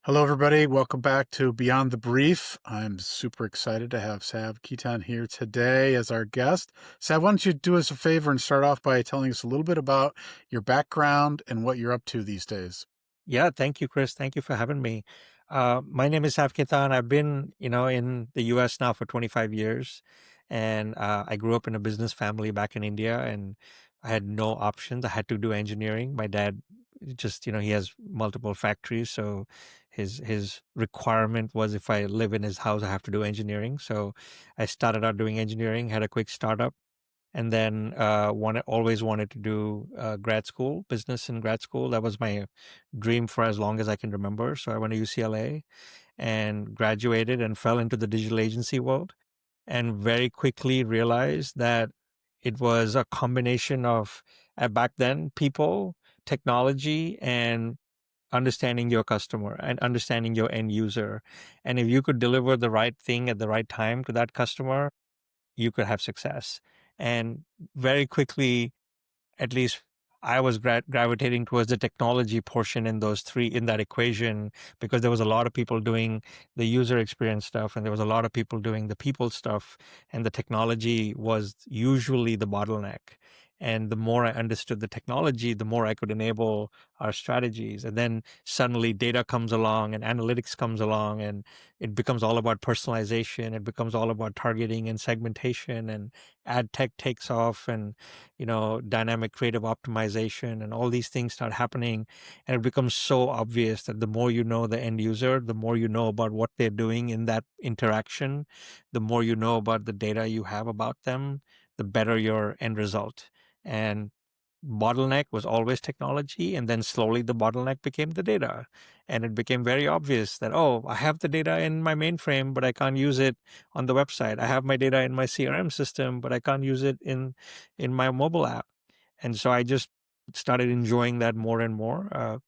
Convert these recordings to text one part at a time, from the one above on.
Hello, everybody. Welcome back to Beyond the Brief. I'm super excited to have Sav Khetan here today as our guest. Sav, why don't you do us a favor and start off by telling us a little bit about your background and what you're up to these days? Yeah, thank you, Chris. Thank you for having me. My name is Sav Khetan. I've been, in the U.S. now for 25 years, and I grew up in a business family back in India, and I had no options. I had to do engineering. My dad just, he has multiple factories, so his requirement was if I live in his house, I have to do engineering. So I started out doing engineering, had a quick startup and then always wanted to do grad school, business in grad school. That was my dream for as long as I can remember. So I went to UCLA and graduated and fell into the digital agency world, and very quickly realized that it was a combination of back then people, technology, and understanding your customer and understanding your end user. And if you could deliver the right thing at the right time to that customer, you could have success. And very quickly, at least I was gravitating towards the technology portion in those three in that equation, because there was a lot of people doing the user experience stuff and there was a lot of people doing the people stuff, and the technology was usually the bottleneck. And the more I understood the technology, the more I could enable our strategies. And then suddenly data comes along and analytics comes along, and it becomes all about personalization. It becomes all about targeting and segmentation, and ad tech takes off, and dynamic creative optimization and all these things start happening. And it becomes so obvious that the more you know the end user, the more you know about what they're doing in that interaction, the more you know about the data you have about them, the better your end result. And bottleneck was always technology, and then slowly the bottleneck became the data. And it became very obvious that, oh, I have the data in my mainframe, but I can't use it on the website. I have my data in my CRM system, but I can't use it in my mobile app. And so I just started enjoying that more and more.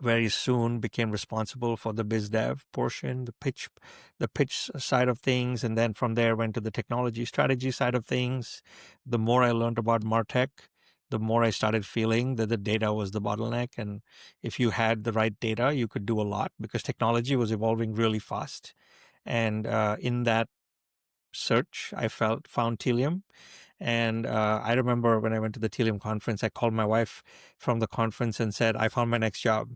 Very soon became responsible for the biz dev portion, the pitch side of things. And then from there went to the technology strategy side of things. The more I learned about Martech, the more I started feeling that the data was the bottleneck. And if you had the right data, you could do a lot, because technology was evolving really fast. And in that search, I found Tealium. And I remember when I went to the Telium conference, I called my wife from the conference and said, I found my next job.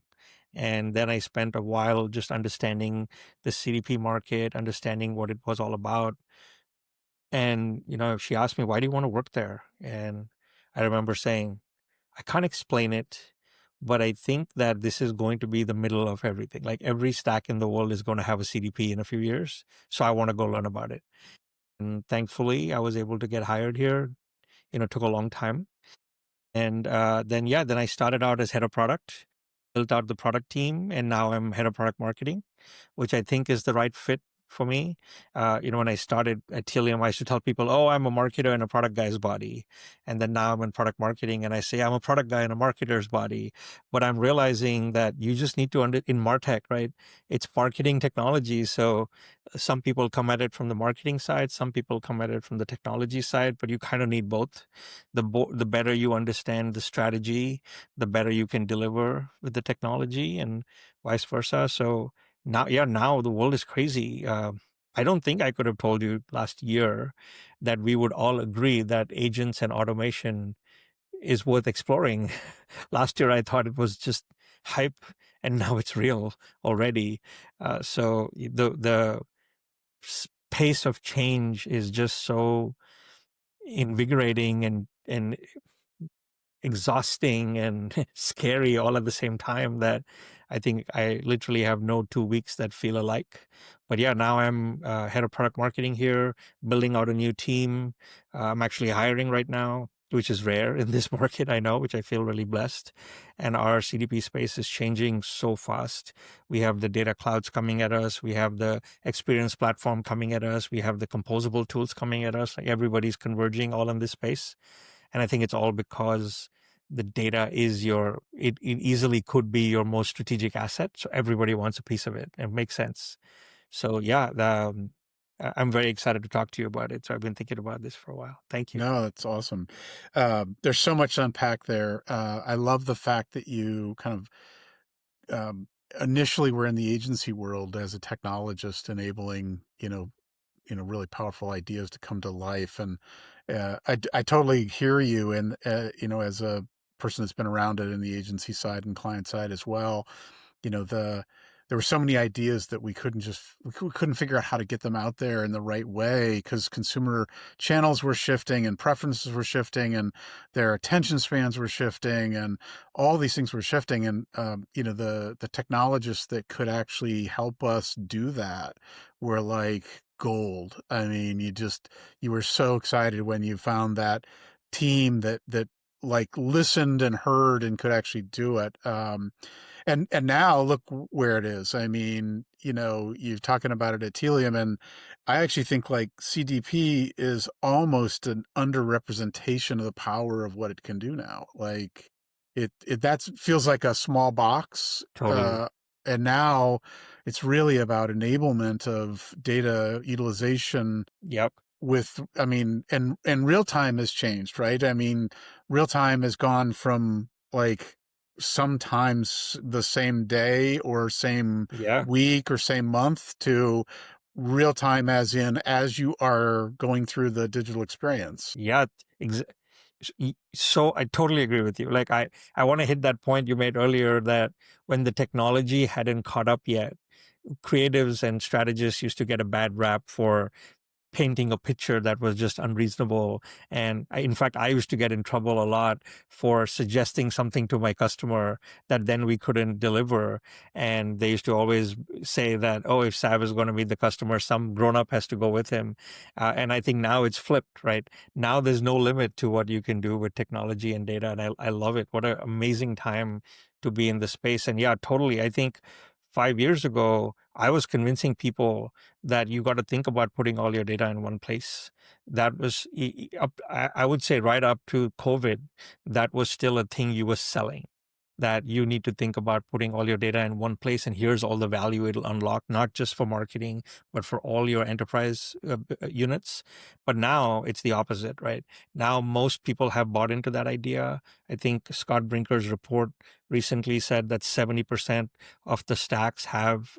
And then I spent a while just understanding the CDP market, understanding what it was all about. And, she asked me, why do you want to work there? And I remember saying, I can't explain it, but I think that this is going to be the middle of everything. Like every stack in the world is going to have a CDP in a few years. So I want to go learn about it. And thankfully, I was able to get hired here. It took a long time. And then I started out as head of product, built out the product team, and now I'm head of product marketing, which I think is the right fit for me. When I started at Tealium, I used to tell people, oh, I'm a marketer in a product guy's body. And then now I'm in product marketing and I say I'm a product guy in a marketer's body. But I'm realizing that you just need to, in Martech, right? It's marketing technology. So some people come at it from the marketing side, some people come at it from the technology side, but you kind of need both. The better you understand the strategy, the better you can deliver with the technology, and vice versa. So now the world is crazy. I don't think I could have told you last year that we would all agree that agents and automation is worth exploring. Last year, I thought it was just hype, and now it's real already. So the pace of change is just so invigorating and exhausting and scary all at the same time that I think I literally have no 2 weeks that feel alike. But yeah, now I'm head of product marketing here, building out a new team. I'm actually hiring right now, which is rare in this market, I know, which I feel really blessed. And our CDP space is changing so fast. We have the data clouds coming at us. We have the experience platform coming at us. We have the composable tools coming at us. Like everybody's converging all in this space. And I think it's all because the data is it easily could be your most strategic asset. So everybody wants a piece of it. It makes sense. So yeah, I'm very excited to talk to you about it. So I've been thinking about this for a while. Thank you. No, that's awesome. There's so much to unpack there. I love the fact that you kind of initially were in the agency world as a technologist, enabling, really powerful ideas to come to life. And I totally hear you. And, as a person that's been around it in the agency side and client side as well, there were so many ideas that we couldn't figure out how to get them out there in the right way because consumer channels were shifting and preferences were shifting and their attention spans were shifting and all these things were shifting. And the technologists that could actually help us do that were like gold. I mean, you were so excited when you found that team that like listened and heard and could actually do it. And now look where it is. I mean, you're talking about it at Telium, and I actually think like CDP is almost an underrepresentation of the power of what it can do now. Like it that feels like a small box, Totally. and now it's really about enablement of data utilization Yep. with, I mean, and real time has changed, right? I mean, real time has gone from like sometimes the same day or same Yeah. week or same month to real time as you are going through the digital experience. Yeah. Ex- so I totally agree with you. Like I want to hit that point you made earlier that when the technology hadn't caught up yet, creatives and strategists used to get a bad rap for painting a picture that was just unreasonable. And in fact, I used to get in trouble a lot for suggesting something to my customer that then we couldn't deliver. And they used to always say that, oh, if Sav is going to meet the customer, some grown up has to go with him. And I think now it's flipped, right? Now there's no limit to what you can do with technology and data. And I love it. What an amazing time to be in the space. And yeah, totally. I think 5 years ago, I was convincing people that you got to think about putting all your data in one place. That was, I would say, right up to COVID, that was still a thing you were selling. That you need to think about putting all your data in one place, and here's all the value it'll unlock, not just for marketing, but for all your enterprise units. But now it's the opposite, right? Now most people have bought into that idea. I think Scott Brinker's report recently said that 70% of the stacks have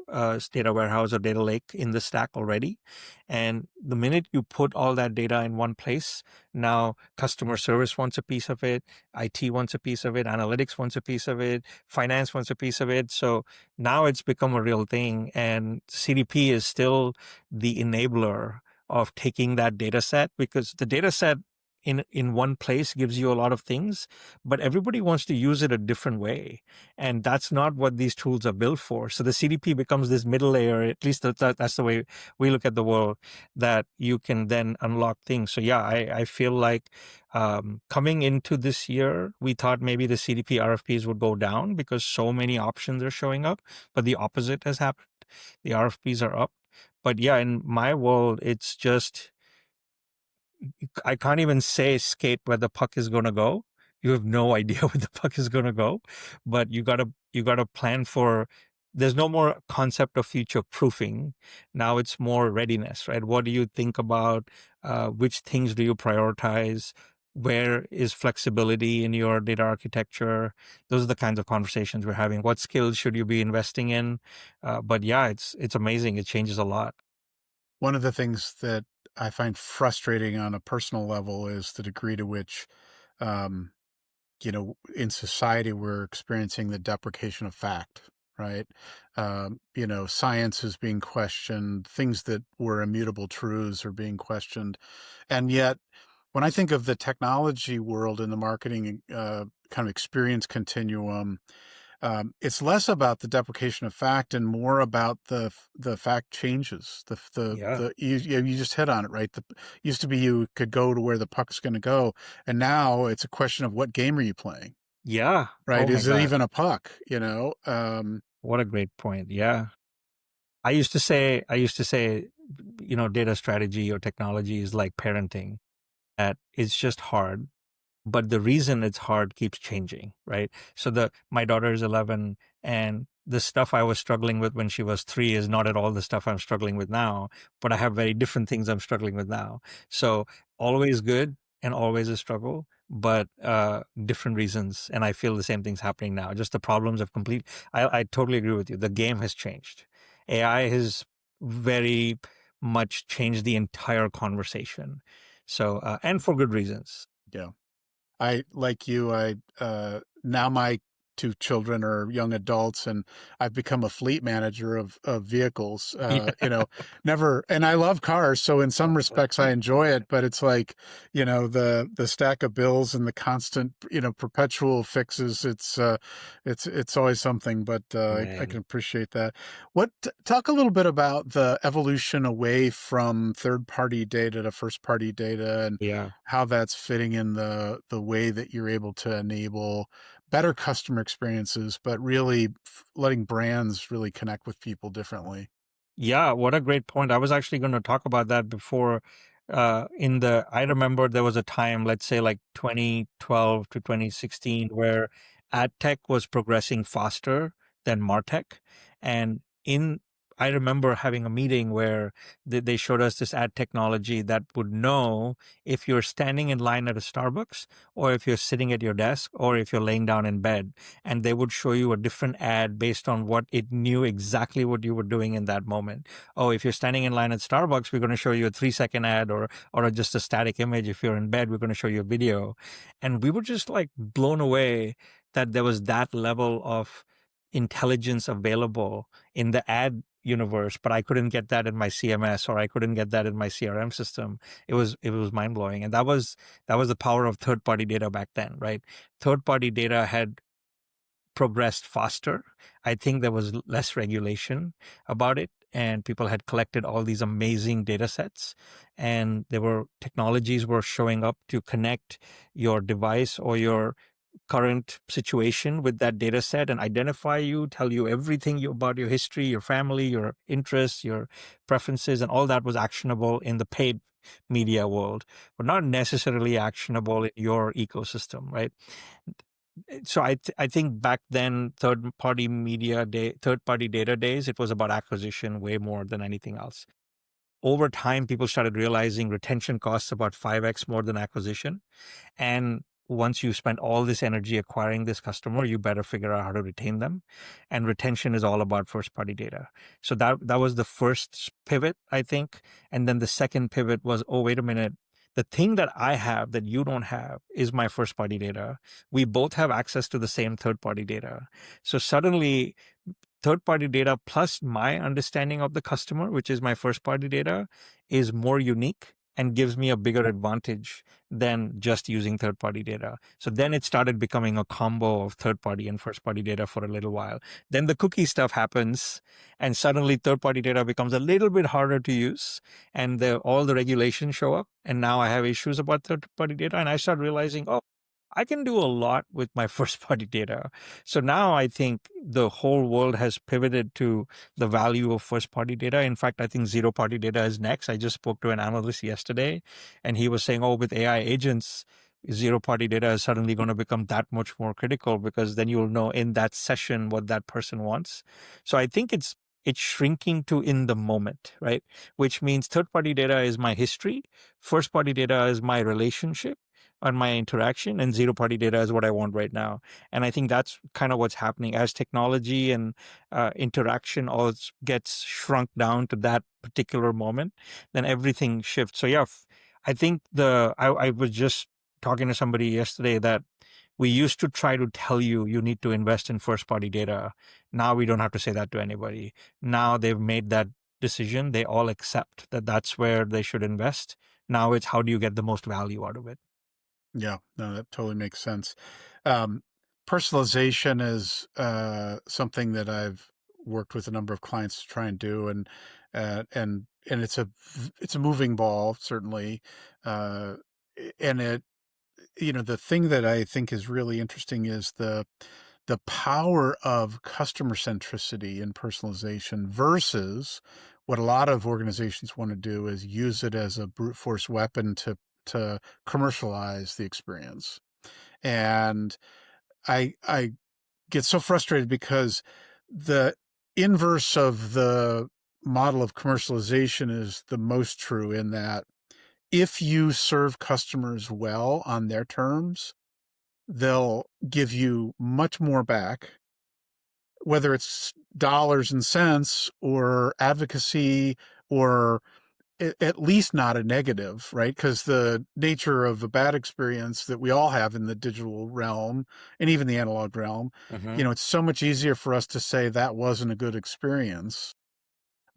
data warehouse or data lake in the stack already. And the minute you put all that data in one place, now customer service wants a piece of it, IT wants a piece of it, analytics wants a piece of it, finance wants a piece of it. So now it's become a real thing. And CDP is still the enabler of taking that data set, because the data set in one place gives you a lot of things, but everybody wants to use it a different way. And that's not what these tools are built for. So the CDP becomes this middle layer, at least that's the way we look at the world, that you can then unlock things. So yeah, I feel like coming into this year, we thought maybe the CDP RFPs would go down because so many options are showing up, but the opposite has happened. The RFPs are up. But yeah, in my world, it's just, I can't even say skate where the puck is going to go. You have no idea where the puck is going to go, but you got to plan for. There's no more concept of future proofing. Now it's more readiness, right? What do you think about? Which things do you prioritize? Where is flexibility in your data architecture? Those are the kinds of conversations we're having. What skills should you be investing in? But yeah, it's amazing. It changes a lot. One of the things that I find frustrating on a personal level is the degree to which, um, in society, we're experiencing the deprecation of fact, right? Science is being questioned, things that were immutable truths are being questioned. And yet, when I think of the technology world and the marketing kind of experience continuum, it's less about the deprecation of fact and more about the fact changes. Yeah. You just hit on it, right? Used to be you could go to where the puck's going to go, and now it's a question of what game are you playing, Yeah. right? Oh my Is it God. even a puck? What a great point. Yeah. I used to say, data strategy or technology is like parenting, that it's just hard, but the reason it's hard keeps changing, right? So my daughter is 11, and the stuff I was struggling with when she was 3 is not at all the stuff I'm struggling with now, but I have very different things I'm struggling with now. So always good and always a struggle, but different reasons. And I feel the same thing's happening now. Just the problems of complete. I totally agree with you. The game has changed. AI has very much changed the entire conversation. So, and for good reasons. Yeah. I like you, now my 2 children are young adults, and I've become a fleet manager of vehicles, never and I love cars, so in some respects I enjoy it, but it's like, the stack of bills and the constant, perpetual fixes, it's always something, but, I can Man. appreciate that. Talk a little bit about the evolution away from third-party data to first-party data, and Yeah. how that's fitting in the way that you're able to enable better customer experiences, but really letting brands really connect with people differently. Yeah, what a great point. I was actually going to talk about that before. I remember there was a time, let's say like 2012 to 2016, where ad tech was progressing faster than Martech. And I remember having a meeting where they showed us this ad technology that would know if you're standing in line at a Starbucks, or if you're sitting at your desk, or if you're laying down in bed. And they would show you a different ad based on what it knew exactly what you were doing in that moment. Oh, if you're standing in line at Starbucks, we're going to show you a 3 second ad, or just a static image. If you're in bed, we're going to show you a video. And we were just like blown away that there was that level of intelligence available in the ad universe, but I couldn't get that in my CMS, or I couldn't get that in my CRM system. It was mind blowing. And that was the power of third party data back then, right? Third party data had progressed faster. I think there was less regulation about it, and people had collected all these amazing data sets, and there were technologies were showing up to connect your device or your current situation with that data set and identify you, tell you everything about your history, your family, your interests, your preferences, and all that was actionable in the paid media world, but not necessarily actionable in your ecosystem, right? So I think back then, third party data days, it was about acquisition way more than anything else. Over time, people started realizing retention costs about 5x more than acquisition. And once you spend all this energy acquiring this customer, you better figure out how to retain them. And retention is all about first party data. So that was the first pivot, I think. And then the second pivot was, oh, wait a minute. The thing that I have that you don't have is my first party data. We both have access to the same third party data. So suddenly, third party data plus my understanding of the customer, which is my first party data, is more unique and gives me a bigger advantage than just using third party data. So then it started becoming a combo of third party and first party data for a little while. Then the cookie stuff happens, and suddenly third party data becomes a little bit harder to use, and all the regulations show up. And now I have issues about third party data, and I start realizing, oh, I can do a lot with my first party data. So now I think the whole world has pivoted to the value of first party data. In fact, I think zero party data is next. I just spoke to an analyst yesterday, and he was saying, oh, with AI agents, zero party data is suddenly going to become that much more critical, because then you'll know in that session what that person wants. So I think it's shrinking to in the moment, right? Which means third party data is my history, first party data is my relationship on my interaction, and zero party data is what I want right now. And I think that's kind of what's happening as technology and interaction all gets shrunk down to that particular moment, then everything shifts. So yeah, I think I was just talking to somebody yesterday that we used to try to tell you you need to invest in first party data. Now we don't have to say that to anybody. Now they've made that decision. They all accept that that's where they should invest. Now it's how do you get the most value out of it? Yeah, no, that totally makes sense. Um, Personalization is something that I've worked with a number of clients to try and do, and it's a moving ball, certainly, uh, and the thing that I think is really interesting is the power of customer centricity and personalization versus what a lot of organizations want to do is use it as a brute force weapon to commercialize the experience. And I get so frustrated because the inverse of the model of commercialization is the most true, in that if you serve customers well on their terms, they'll give you much more back, whether it's dollars and cents or advocacy or at least not a negative, right? Because the nature of a bad experience that we all have in the digital realm and even the analog realm, Hmm. it's so much easier for us to say that wasn't a good experience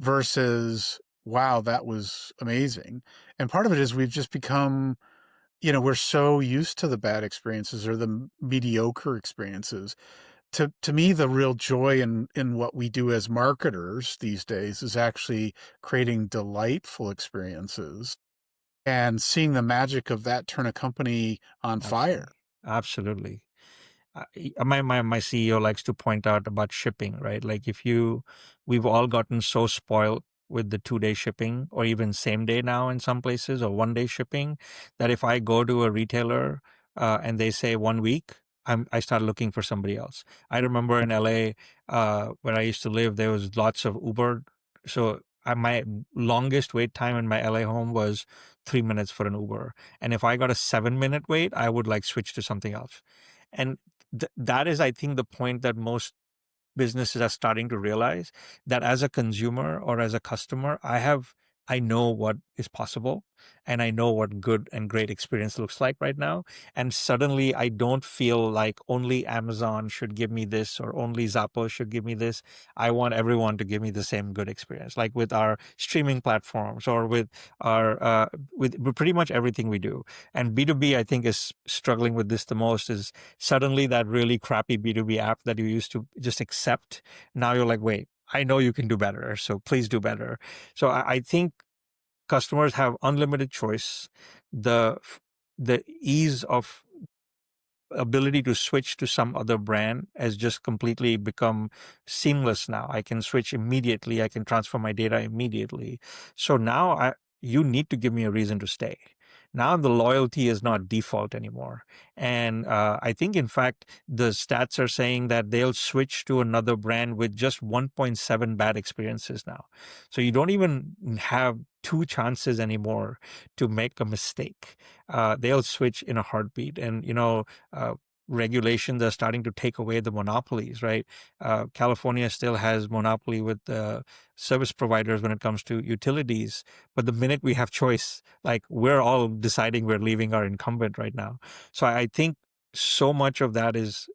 versus, wow, that was amazing. And part of it is we've just become, we're so used to the bad experiences or the mediocre experiences. To me, the real joy in what we do as marketers these days is actually creating delightful experiences and seeing the magic of that turn a company on fire. Absolutely. Absolutely. My CEO likes to point out about shipping, right? Like we've all gotten so spoiled with the 2-day shipping or even same day now in some places or 1-day shipping that if I go to a retailer and they say 1 week, I start looking for somebody else. I remember in LA where I used to live, there was lots of Uber. So my longest wait time in my LA home was 3 minutes for an Uber. And if I got a 7-minute wait, I would like switch to something else. And that is, I think, the point that most businesses are starting to realize that as a consumer or as a customer, I know what is possible and I know what good and great experience looks like right now. And suddenly I don't feel like only Amazon should give me this or only Zappos should give me this. I want everyone to give me the same good experience, like with our streaming platforms or with our, with pretty much everything we do. And B2B, I think, is struggling with this the most is suddenly that really crappy B2B app that you used to just accept, now you're like, wait, I know you can do better, so please do better. So I think customers have unlimited choice. The ease of ability to switch to some other brand has just completely become seamless now. I can switch immediately. I can transfer my data immediately. So now you need to give me a reason to stay. Now the loyalty is not default anymore. And I think, in fact, the stats are saying that they'll switch to another brand with just 1.7 bad experiences now. So you don't even have two chances anymore to make a mistake. They'll switch in a heartbeat. And, uh, regulations are starting to take away the monopolies, right? California still has monopoly with service providers when it comes to utilities. But the minute we have choice, like we're all deciding we're leaving our incumbent right now. So I think so much of that is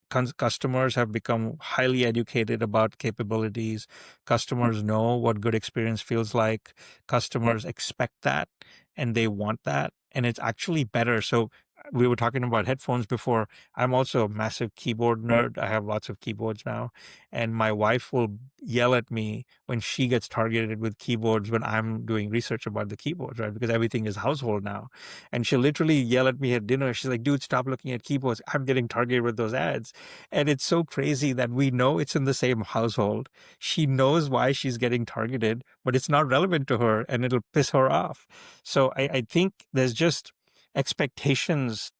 customers have become highly educated about capabilities. Customers know what good experience feels like. Customers expect that and they want that. And it's actually better. So we were talking about headphones before. I'm also a massive keyboard nerd. I have lots of keyboards now. And my wife will yell at me when she gets targeted with keyboards when I'm doing research about the keyboards, right? Because everything is household now. And she'll literally yell at me at dinner. She's like, dude, stop looking at keyboards. I'm getting targeted with those ads. And it's so crazy that we know it's in the same household. She knows why she's getting targeted, but it's not relevant to her and it'll piss her off. So I think there's just expectations,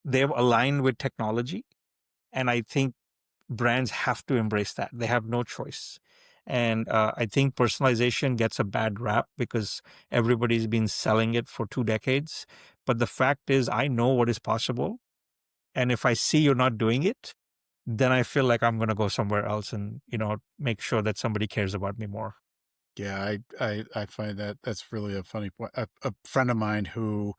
they've aligned with technology. And I think brands have to embrace that. They have no choice. And I think personalization gets a bad rap because everybody's been selling it for 2 decades. But the fact is, I know what is possible. And if I see you're not doing it, then I feel like I'm going to go somewhere else and, make sure that somebody cares about me more. Yeah, I find that that's really a funny point. A friend of mine who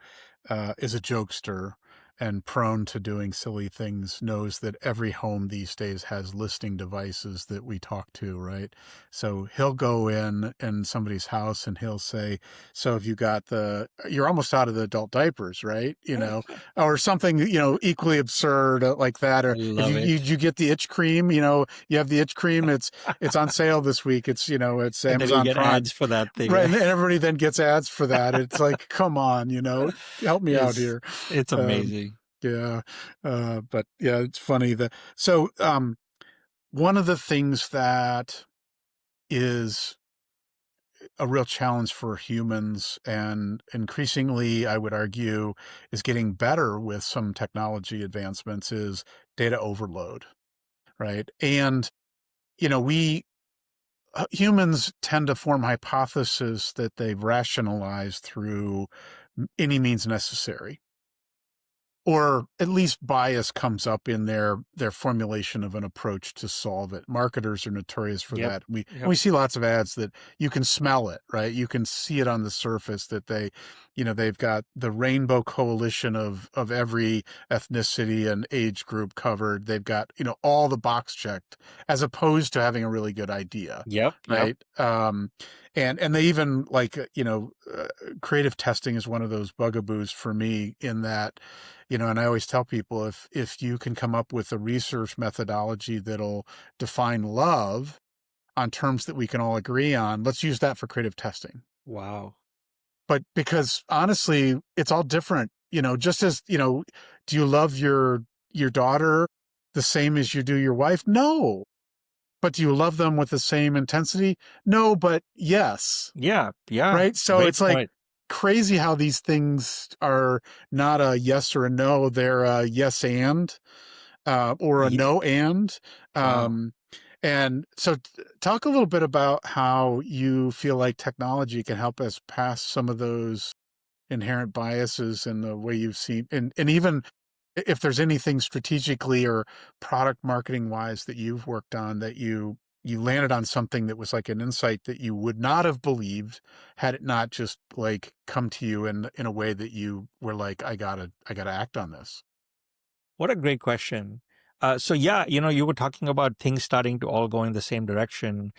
is a jokester and prone to doing silly things knows that every home these days has listening devices that we talk to, right? So he'll go in somebody's house and he'll say, "So have you got you're almost out of the adult diapers, right?" Or something, equally absurd like that. I Or if love it. you get the itch cream, you have the itch cream. It's on sale this week. It's And then you Amazon get Prime. ads for that thing. Right, and everybody then gets ads for that. It's like, come on, help me out it's here. it's Um, amazing. yeah, but yeah, it's funny that one of the things that is a real challenge for humans, and increasingly, I would argue, is getting better with some technology advancements, is data overload, right? And we humans tend to form hypotheses that they rationalize through any means necessary, or at least bias comes up in their formulation of an approach to solve it. Marketers are notorious for Yep. that. We Yep. we see lots of ads that you can smell it, right? You can see it on the surface that they've got the rainbow coalition of every ethnicity and age group covered. They've got, all the box checked, as opposed to having a really good idea, Yep. Yep. right? And they even like, creative testing is one of those bugaboos for me, in that, and I always tell people, if you can come up with a research methodology that'll define love on terms that we can all agree on, let's use that for creative testing. Wow. But because honestly, it's all different, just as, do you love your daughter the same as you do your wife? No. But do you love them with the same intensity? No, but yes. Yeah. Yeah. Right? So Great it's like point. crazy how these things are not a yes or a no, they're a yes and, or a Ye- no and. Wow. Um, and so talk a little bit about how you feel like technology can help us pass some of those inherent biases in the way you've seen, and even if there's anything strategically or product marketing wise that you've worked on, that you landed on something that was like an insight that you would not have believed had it not just like come to you in a way that you were like, I gotta act on this. What a great question. So yeah, you were talking about things starting to all go in the same direction.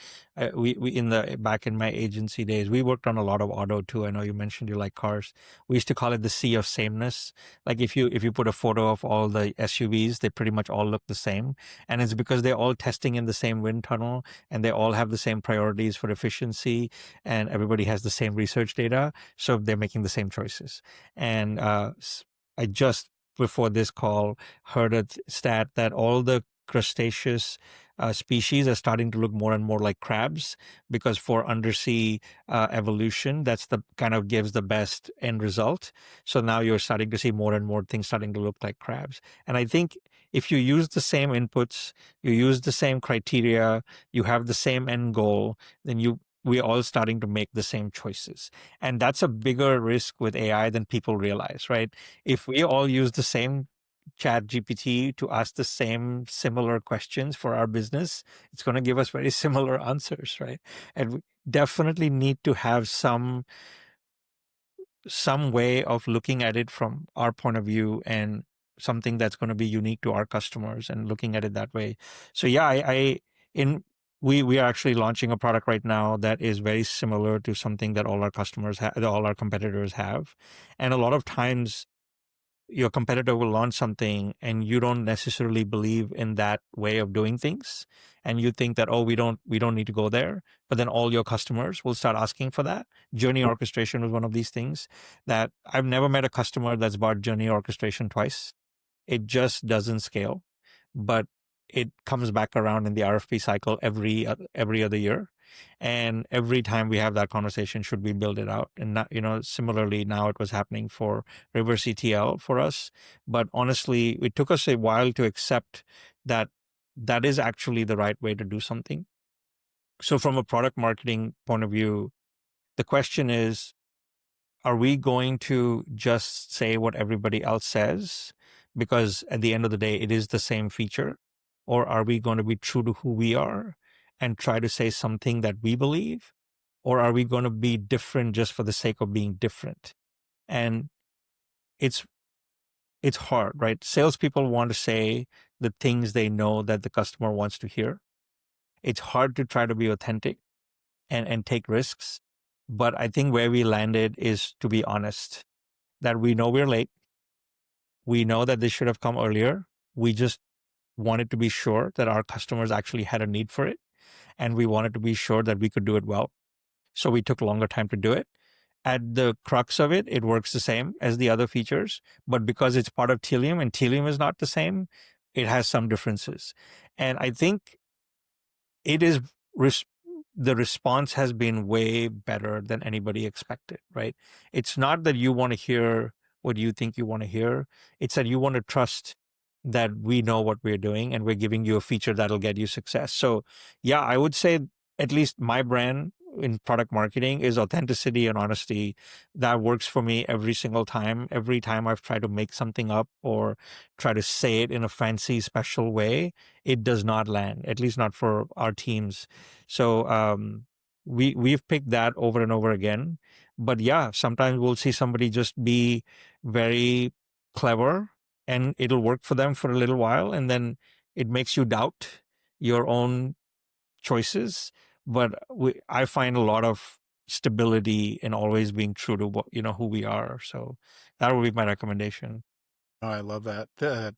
We in the back in my agency days, we worked on a lot of auto too. I know you mentioned you like cars. We used to call it the sea of sameness. Like if you put a photo of all the SUVs, they pretty much all look the same, and it's because they're all testing in the same wind tunnel, and they all have the same priorities for efficiency, and everybody has the same research data, so they're making the same choices. And I just before this call heard a stat that all the crustaceous species are starting to look more and more like crabs, because for undersea evolution, that's the kind of gives the best end result. So now you're starting to see more and more things starting to look like crabs. And I think if you use the same inputs, you use the same criteria, you have the same end goal, then we're all starting to make the same choices. And that's a bigger risk with AI than people realize, right? If we all use the same chat GPT to ask the same similar questions for our business, it's going to give us very similar answers, right? And we definitely need to have some way of looking at it from our point of view, and something that's going to be unique to our customers, and looking at it that way. So yeah, I in we are actually launching a product right now that is very similar to something that all our customers have, that all our competitors have. And a lot of times your competitor will launch something and you don't necessarily believe in that way of doing things, and you think that, oh, we don't need to go there, but then all your customers will start asking for that. Journey orchestration was one of these things that I've never met a customer that's bought journey orchestration twice. It just doesn't scale, but it comes back around in the RFP cycle every other year. And every time we have that conversation, should we build it out? And not, similarly, now it was happening for reverse ETL for us. But honestly, it took us a while to accept that that is actually the right way to do something. So from a product marketing point of view, the question is, are we going to just say what everybody else says? Because at the end of the day, it is the same feature. Or are we going to be true to who we are and try to say something that we believe? Or are we going to be different just for the sake of being different? And it's it's hard, right? Salespeople want to say the things they know that the customer wants to hear. It's hard to try to be authentic and take risks. But I think where we landed is to be honest, that we know we're late. We know that this should have come earlier. We just wanted to be sure that our customers actually had a need for it. And we wanted to be sure that we could do it well. So we took longer time to do it. At the crux of it, it works the same as the other features. But because it's part of Telium and Telium is not the same, it has some differences. And I think it is res- the response has been way better than anybody expected, right? It's not that you want to hear what you think you want to hear. It's that you want to trust that we know what we're doing and we're giving you a feature that'll get you success. So yeah, I would say at least my brand in product marketing is authenticity and honesty. That works for me every single time. Every time I've tried to make something up or try to say it in a fancy, special way, it does not land, at least not for our teams. So we've picked that over and over again. But yeah, sometimes we'll see somebody just be very clever and it'll work for them for a little while, and then it makes you doubt your own choices. But I find a lot of stability in always being true to what, who we are. So that would be my recommendation. Oh, I love that.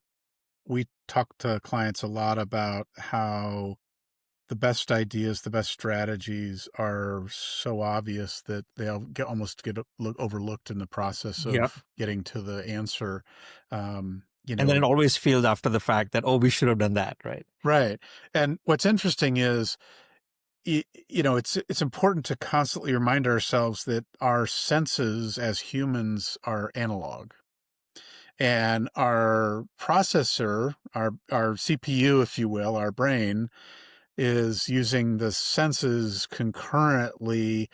We talk to clients a lot about how the best ideas, the best strategies are so obvious that they'll almost get overlooked in the process Yeah. of getting to the answer. You And then know, it always feels after the fact that, oh, we should have done that, right? right. And what's interesting is, it's important to constantly remind ourselves that our senses as humans are analog. And our processor, our CPU, if you will, our brain, is using the senses concurrently,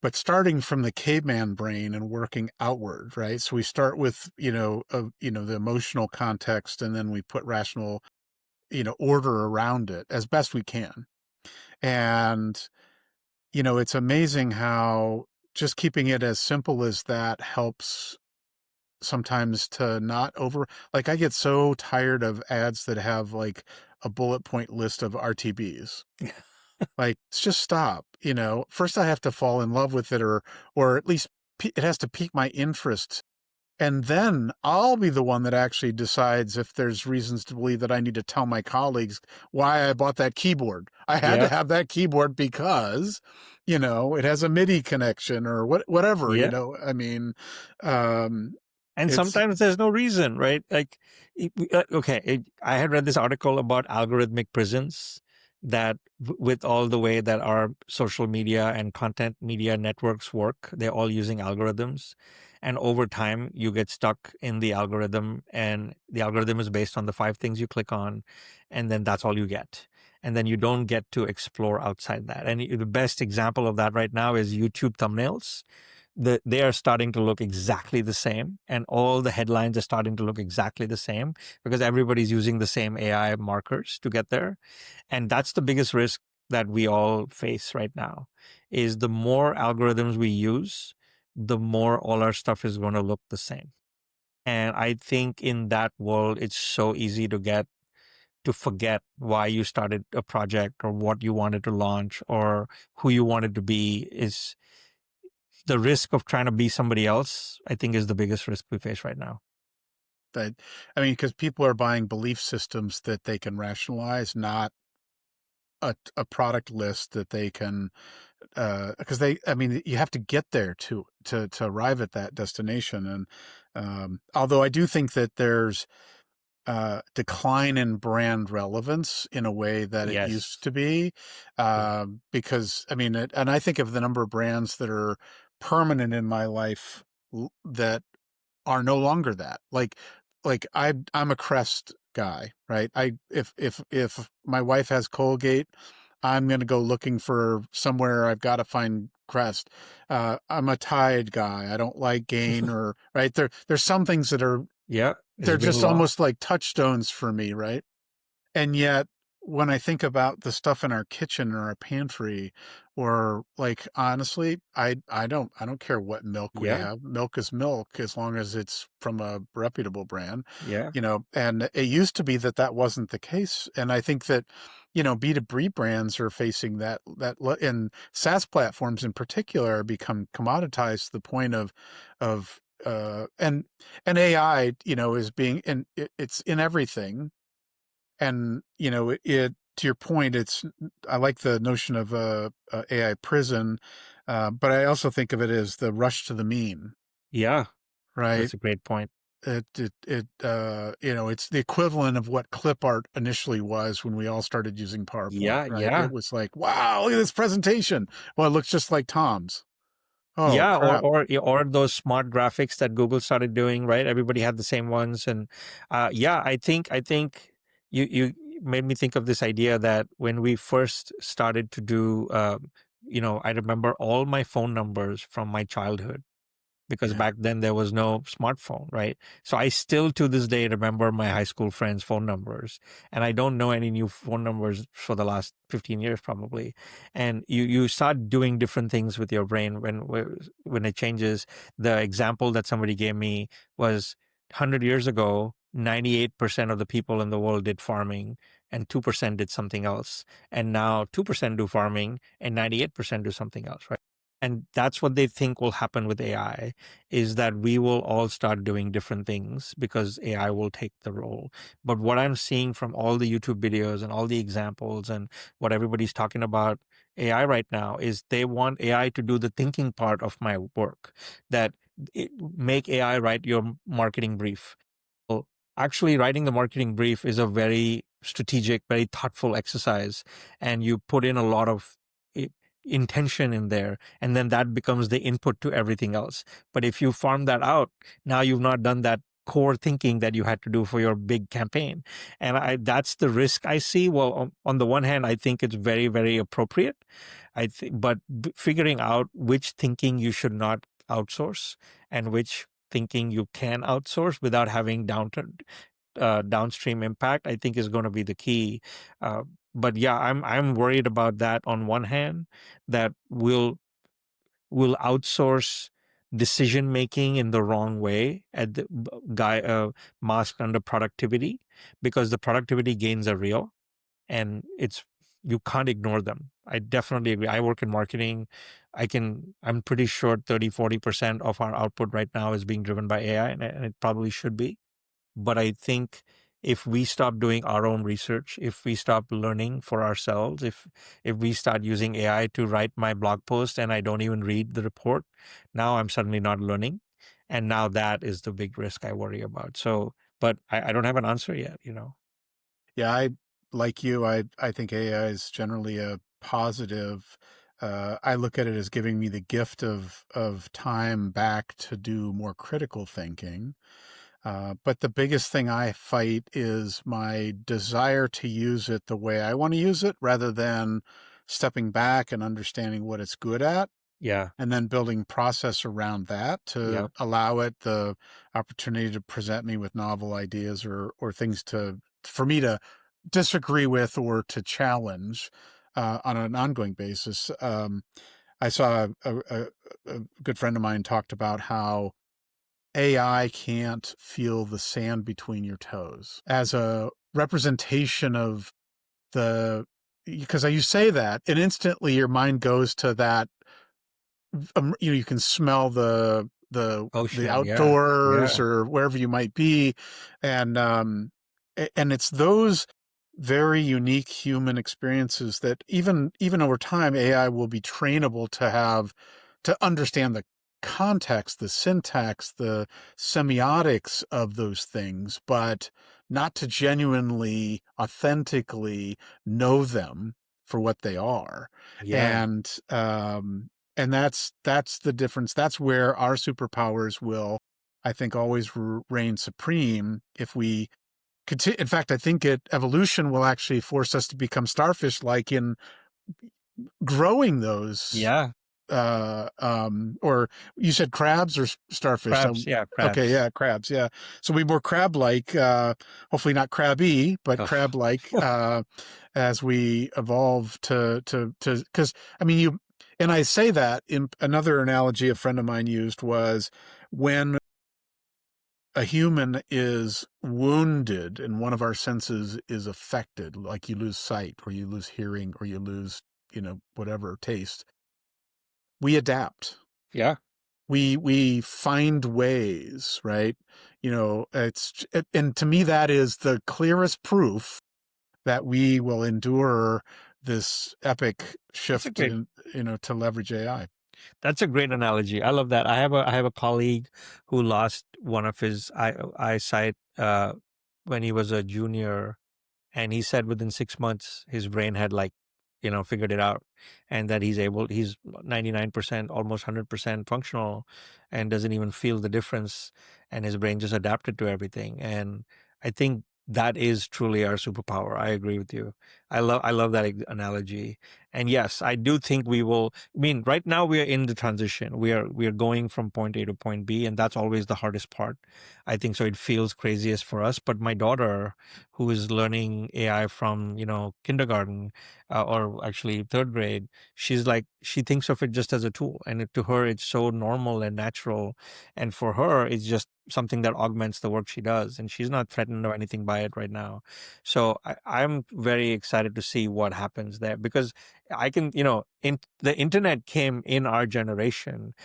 but starting from the caveman brain and working outward, right? So we start with, the emotional context, and then we put rational, order around it as best we can. And, it's amazing how just keeping it as simple as that helps sometimes to not like, I get so tired of ads that have like a bullet point list of RTBs. Like, just stop, First I have to fall in love with it, or at least it has to pique my interest. And then I'll be the one that actually decides if there's reasons to believe that I need to tell my colleagues why I bought that keyboard. I had to Yeah. have that keyboard because, it has a MIDI connection or whatever, Yeah. I mean, um, And it's sometimes there's no reason, right? Like, I had read this article about algorithmic prisons that with all the way that our social media and content media networks work, they're all using algorithms. And over time, you get stuck in the algorithm, and the algorithm is based on the 5 things you click on, and then that's all you get. And then you don't get to explore outside that. And the best example of that right now is YouTube thumbnails. They are starting to look exactly the same, and all the headlines are starting to look exactly the same because everybody's using the same AI markers to get there. And that's the biggest risk that we all face right now, is the more algorithms we use, the more all our stuff is going to look the same. And I think in that world, it's so easy to forget why you started a project or what you wanted to launch or who you wanted to be. Is the risk of trying to be somebody else, I think, is the biggest risk we face right now. that, I mean, because people are buying belief systems that they can rationalize, not a product list that they can, because I mean, you have to get there to arrive at that destination. And although I do think that there's decline in brand relevance in a way that it used Yes. to be, Yeah. because I mean, and I think of the number of brands that are permanent in my life that are no longer that. Like I'm a Crest guy, right? If my wife has Colgate, I'm gonna go looking for somewhere. I've got to find Crest. I'm a Tide guy. I don't like Gain, or right there. There's some things that are, Yeah. It's they're been just lost. almost like touchstones for me, right? And yet, when I think about the stuff in our kitchen or our pantry, or like, honestly, I don't care what milk we Yeah. have. Milk is milk as long as it's from a reputable brand, Yeah. And it used to be that that wasn't the case. And I think that, B2B brands are facing and SaaS platforms in particular are become commoditized to the point of, and AI, is being, and it's in everything. And, to your point, I like the notion of a AI prison, but I also think of it as the rush to the mean, Yeah. right? That's a great point. It's the equivalent of what clip art initially was when we all started using PowerPoint, Yeah. right? Yeah. It was like, wow, look at this presentation. Well, it looks just like Tom's. Oh, Yeah, crap. or those smart graphics that Google started doing, right? Everybody had the same ones, and yeah, I think you made me think of this idea that when we first started to do, I remember all my phone numbers from my childhood because Yeah. back then there was no smartphone, right? So I still to this day remember my high school friends' phone numbers, and I don't know any new phone numbers for the last 15 years probably. And you start doing different things with your brain when it changes. The example that somebody gave me was 100 years ago, 98% of the people in the world did farming and 2% did something else. And now 2% do farming and 98% do something else, right? And that's what they think will happen with AI, is that we will all start doing different things because AI will take the role. But what I'm seeing from all the YouTube videos and all the examples and what everybody's talking about AI right now is they want AI to do the thinking part of my work, that make AI write your marketing brief. Well, actually, writing the marketing brief is a very strategic, very thoughtful exercise, and you put in a lot of i- intention in there, and then that becomes the input to everything else. But if you farm that out, now you've not done that core thinking that you had to do for your big campaign. And that's the risk I see. Well, on the one hand, I think it's very, very appropriate. But figuring out which thinking you should not outsource and which thinking you can outsource without having downstream impact, I think is going to be the key. But yeah, I'm worried about that on one hand, that we'll outsource decision making in the wrong way at the masked under productivity, because the productivity gains are real and you can't ignore them. I definitely agree. I work in marketing. I'm pretty sure 30-40% of our output right now is being driven by AI, and it probably should be. But I think if we stop doing our own research, if we stop learning for ourselves, if we start using AI to write my blog post and I don't even read the report, now I'm suddenly not learning. And now that is the big risk I worry about. So, but I don't have an answer yet. Yeah, like you, I think AI is generally a positive. I look at it as giving me the gift of time back to do more critical thinking. But the biggest thing I fight is my desire to use it the way I want to use it, rather than stepping back and understanding what it's good at, Yeah. and then building process around that to Yeah. allow it the opportunity to present me with novel ideas or things for me to disagree with or to challenge on an ongoing basis. I saw a good friend of mine talked about how AI can't feel the sand between your toes as a representation of the, because you say that and instantly your mind goes to that. You can smell the Ocean. Yeah. outdoors Yeah. or wherever you might be, and and it's those very unique human experiences that even over time AI will be trainable to understand the context, the syntax, the semiotics of those things, but not to genuinely, authentically know them for what they are. Yeah. And that's the difference. That's where our superpowers will, I think, always reign supreme if we continue. In fact, I think evolution will actually force us to become starfish, like in growing those. Yeah. Or you said crabs or starfish? Crabs. Yeah. Okay, Crabs. yeah, crabs, yeah. So we more crab-like, hopefully not crabby, but Ugh. crab-like, as we evolve because I mean, and I say that in another analogy a friend of mine used was when a human is wounded and one of our senses is affected, like you lose sight or you lose hearing or you lose, whatever, taste, we adapt. Yeah. We find ways, right? And to me, that is the clearest proof that we will endure this epic That's a shift great. to leverage AI. That's a great analogy. I love that. I have a colleague who lost one of his eyesight when he was a junior, and he said within 6 months his brain had figured it out, and that he's 99%, almost 100% functional, and doesn't even feel the difference, and his brain just adapted to everything. And I think that is truly our superpower. I agree with you. I love that analogy. And yes, I do think we will. I mean, right now we are in the transition. We are going from point A to point B, and that's always the hardest part. I think so. It feels craziest for us. But my daughter, who is learning AI from kindergarten, or actually third grade, she's like she thinks of it just as a tool, and to her it's so normal and natural, and for her it's just something that augments the work she does, and she's not threatened or anything by it right now. So I'm very excited to see what happens there, because I can, the internet came in our generation.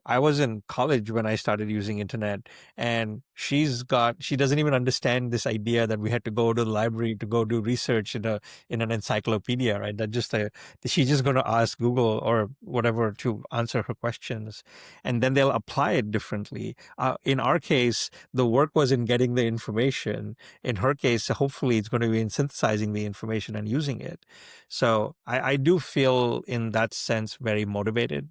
I was in college when I started using internet, and she doesn't even understand this idea that we had to go to the library to go do research in an encyclopedia, right? She's just going to ask Google or whatever to answer her questions, and then they'll apply it differently. In our case, the work was in getting the information. In her case, hopefully it's going to be in synthesizing the information and using it. So I do feel in that sense very motivated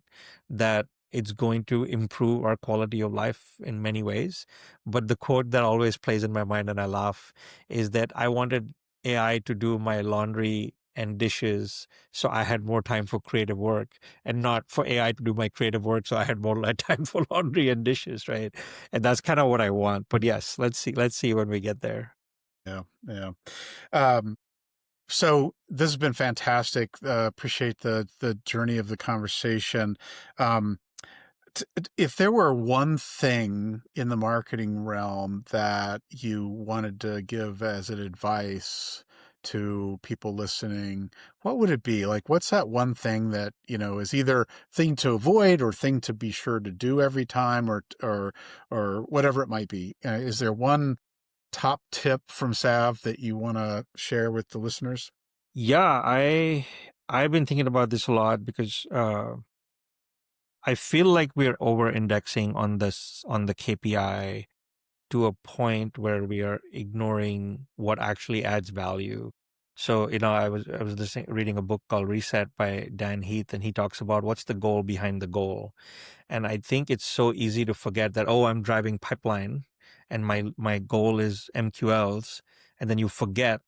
that it's going to improve our quality of life in many ways. But the quote that always plays in my mind and I laugh is that I wanted AI to do my laundry and dishes so I had more time for creative work, and not for AI to do my creative work so I had more time for laundry and dishes, right? And that's kind of what I want. But yes, let's see when we get there. Yeah, yeah. Um, so this has been fantastic. Appreciate the journey of the conversation. Um, if there were one thing in the marketing realm that you wanted to give as an advice to people listening, what would it be? Like, what's that one thing that, is either thing to avoid or thing to be sure to do every time, or whatever it might be? Is there one top tip from Sav that you want to share with the listeners? Yeah, I've been thinking about this a lot because I feel like we're over indexing on the KPI to a point where we are ignoring what actually adds value. So, I was reading a book called Reset by Dan Heath, and he talks about what's the goal behind the goal. And I think it's so easy to forget that, oh, I'm driving pipeline and my goal is MQLs. And then you forget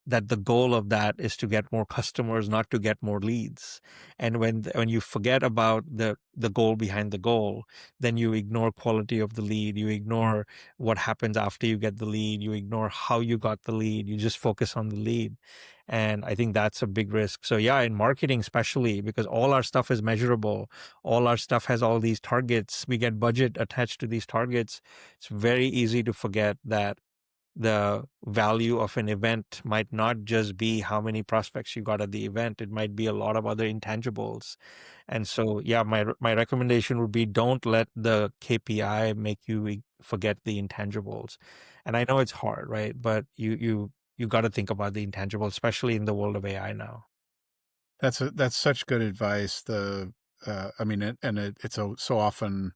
that the goal of that is to get more customers, not to get more leads. And when you forget about the goal behind the goal, then you ignore quality of the lead. You ignore what happens after you get the lead. You ignore how you got the lead. You just focus on the lead. And I think that's a big risk. So yeah, in marketing, especially because all our stuff is measurable, all our stuff has all these targets. We get budget attached to these targets. It's very easy to forget that the value of an event might not just be how many prospects you got at the event. It might be a lot of other intangibles. And so, yeah, my recommendation would be don't let the KPI make you forget the intangibles. And I know it's hard, right? But you got to think about the intangibles, especially in the world of AI now. That's such good advice. I mean, it's so often,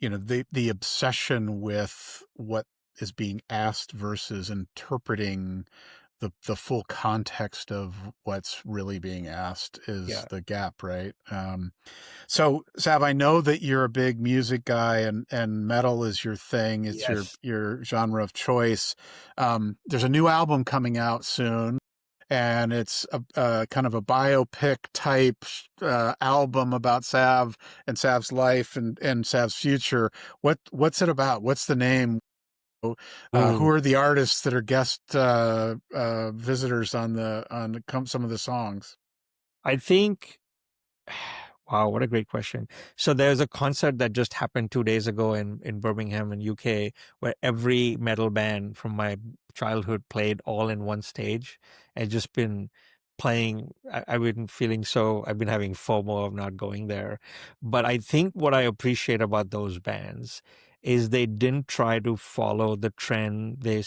the obsession with what is being asked versus interpreting the full context of what's really being asked is Yeah. the gap, right? So Sav, I know that you're a big music guy, and metal is your thing. It's Yes. your genre of choice. There's a new album coming out soon, and it's a kind of a biopic type album about Sav and Sav's life and Sav's future. What's it about? What's the name? Who Ooh, are the artists that are guest visitors some of the songs? I think wow, what a great question. So there's a concert that just happened 2 days ago in Birmingham in UK, where every metal band from my childhood played all in one stage. And just been playing. I've been having FOMO of not going there. But I think what I appreciate about those bands is they didn't try to follow the trend. They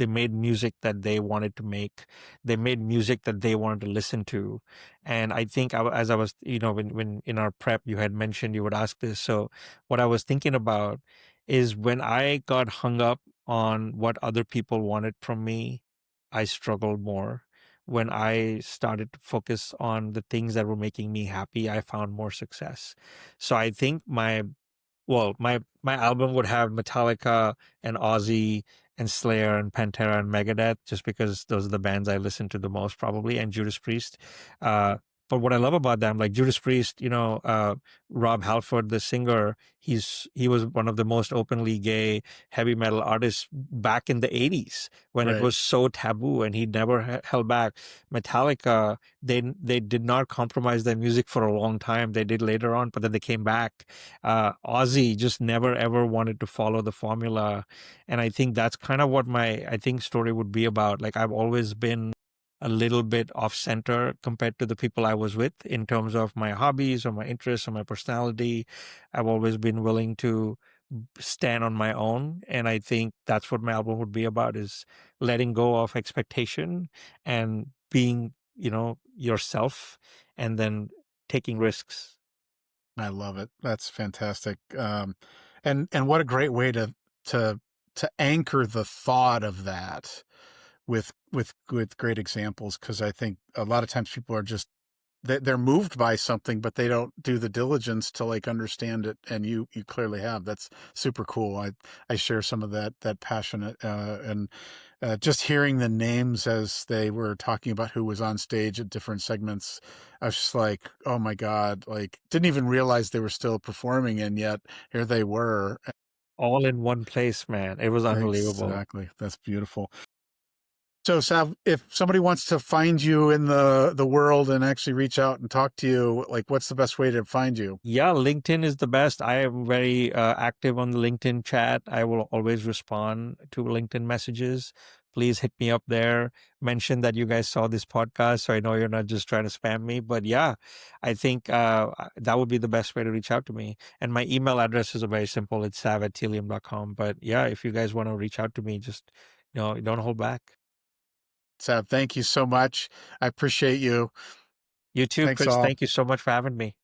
made music that they wanted to make. They made music that they wanted to listen to. And I think as I was, when in our prep, you had mentioned you would ask this. So what I was thinking about is when I got hung up on what other people wanted from me, I struggled more. When I started to focus on the things that were making me happy, I found more success. So I think my album would have Metallica and Ozzy and Slayer and Pantera and Megadeth, just because those are the bands I listen to the most, probably, and Judas Priest. Uh, but what I love about them, like Judas Priest, Rob Halford, the singer, he was one of the most openly gay heavy metal artists back in the 80s when it Right. was so taboo, and he never held back. Metallica, they did not compromise their music for a long time. They did later on, but then they came back. Ozzy just never ever wanted to follow the formula, and I think that's kind of what my I think story would be about. Like, I've always been a little bit off center compared to the people I was with in terms of my hobbies or my interests or my personality. I've always been willing to stand on my own, and I think that's what my album would be about, is letting go of expectation and being, yourself, and then taking risks. I love it. That's fantastic. And what a great way to to anchor the thought of that with great examples, because I think a lot of times people are just they're moved by something, but they don't do the diligence to like understand it. And you clearly have. That's super cool. I share some of that passionate and just hearing the names as they were talking about who was on stage at different segments. I was just like, oh my God, like didn't even realize they were still performing, and yet here they were. All in one place, man. It was unbelievable. Exactly. That's beautiful. So, Sav, if somebody wants to find you in the world and actually reach out and talk to you, like, what's the best way to find you? Yeah, LinkedIn is the best. I am very active on the LinkedIn chat. I will always respond to LinkedIn messages. Please hit me up there. Mention that you guys saw this podcast, so I know you're not just trying to spam me. But yeah, I think that would be the best way to reach out to me. And my email address is very simple. It's sav@tealium.com. But yeah, if you guys want to reach out to me, just, don't hold back. Sav, thank you so much. I appreciate you. You too, Thanks Chris. all. Thank you so much for having me.